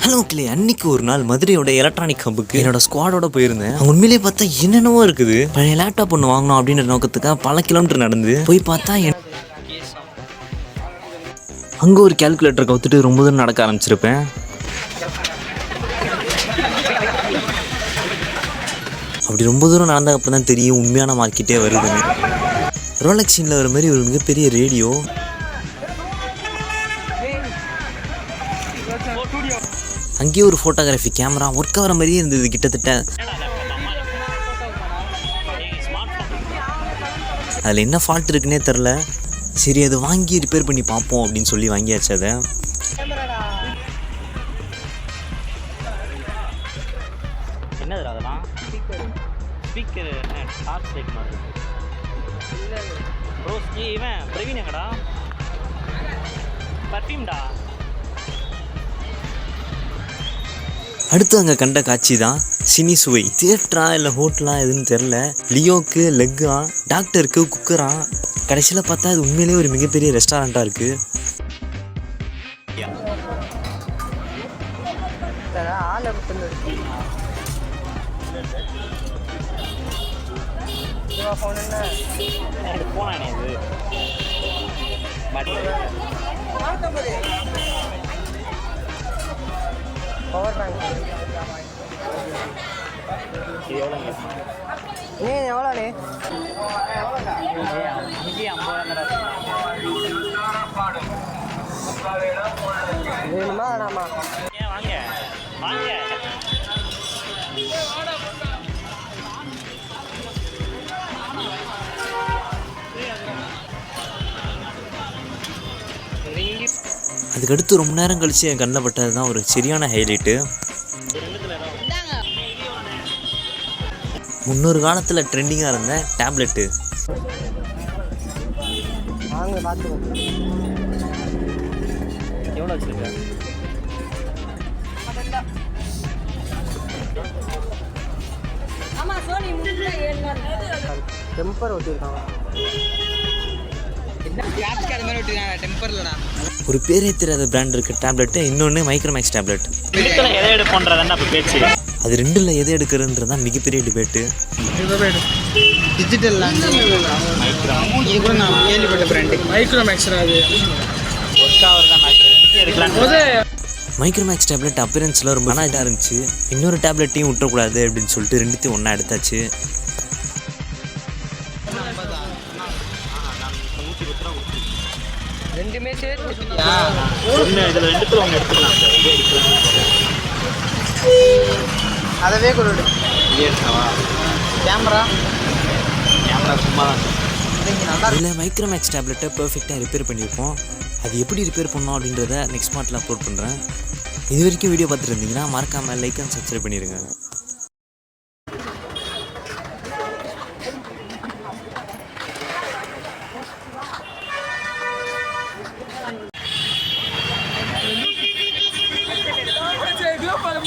Hello clay, அன்னைக்கு ஒரு நாள் மதுரையோட எலக்ட்ரானிக் ஹப்புக்கு என்னோட ஸ்குவாடோட போயிருந்தேன். உண்மையிலேயே பார்த்தா என்னென்னவோ இருக்குது. பழைய லேப்டாப் ஒன்று வாங்கணும் அப்படின்ற நோக்கத்துக்காக பல கிலோமீட்டர் நடந்து போய் பார்த்தா அங்கே ஒரு கேல்குலேட்டரை கவுத்துட்டு ரொம்ப தூரம் நடக்க ஆரம்பிச்சிருப்பேன். அப்படி ரொம்ப தூரம் நடந்த அப்புறம் தான் தெரியும் உண்மையான மார்க்கெட்டே வருதுன்னு. ரோலக்ஸின்ல வர மாதிரி ஒரு மிகப்பெரிய ரேடியோ, அங்கேயே ஒரு ஃபோட்டோகிராஃபி கேமரா ஒர்க் ஆகிற மாதிரியே இருந்தது கிட்டத்தட்ட. அதில் என்ன ஃபால்ட் இருக்குன்னே தெரில. சரி, அதை வாங்கி ரிப்பேர் பண்ணி பார்ப்போம் அப்படின்னு சொல்லி வாங்கியாச்சு. அதை என்னது அதெல்லாம் ஸ்பீக்கர் டார்ச் லைட் மாதிரி ப்ரோ. இவன் பிரவீன் எங்கடா? பர்ஃப்யூம்டா. அடுத்து அங்கே கண்ட காட்சி தான் சினி சுவை. தியேட்டரா இல்லை ஹோட்டலா எதுன்னு தெரில. லியோக்கு லெக்கா, டாக்டருக்கு குக்கரா. கடைசியில் பார்த்தா அது உண்மையிலேயே ஒரு மிகப்பெரிய ரெஸ்டாரண்ட்டாக இருக்குது. பவர் பேங்க் எவ்வளோண்ணே? வேணுமா வேணாமா? வாங்க வாங்க. அதுக்கடுத்து ரொம்ப நேரம் கழித்து என் கண்ணில் பட்டது தான் ஒரு சரியான ஹைலைட்டு. முன்னொரு காலத்தில் ட்ரெண்டிங்காக இருந்த டேப்லெட்டு. எவ்வளோ வச்சுருக்கேன்? டெம்பர் ஓட்டிருக்காங்க. ஒரு பேரே தெரியாத பிராண்ட் இருக்க டேப்லெட்டு, இன்னொன்று மைக்ரோமேக்ஸ் டேப்லெட். எதை எடுப்போன்றதான் அப்போ பேச்சு. அது ரெண்டில் எதை எடுக்கிறதுன்றது தான் மிகப்பெரிய டிபேட்டு. டிஜிட்டல் இது கூட நான் கேள்விப்பட்ட பிராண்டு மைக்ரோமேக்ஸ். அது ஒர்க் ஆகுறது தான் எடுக்கலாம். மைக்ரோமேக்ஸ் டேப்லெட் அப்பியரன்ஸில் ரொம்ப இதாக இருந்துச்சு. இன்னொரு டேப்லெட்டையும் விட்டுறக்கூடாது அப்படின்னு சொல்லிட்டு ரெண்டுத்தையும் ஒன்றா எடுத்தாச்சு. ரெண்டுமே சேர்த்து இதில் ரெண்டுத்துல ஒன்று எடுத்துக்கலாம். அதவே கொடு. கேமரா சும்மா தான். இதில் மைக்ரோமேக்ஸ் டேப்லெட்டை பர்ஃபெக்டாக ரிப்பேர் பண்ணியிருப்போம். அது எப்படி ரிப்பேர் பண்ணோம் அப்படின்றத நெக்ஸ்ட் பார்ட்டில் அப்லோட் பண்ணுறேன். இது வரைக்கும் வீடியோ பார்த்துட்டு இருந்தீங்கன்னா மறக்காமல் லைக் அண்ட் சப்ஸ்கிரைப் பண்ணிடுங்க. Para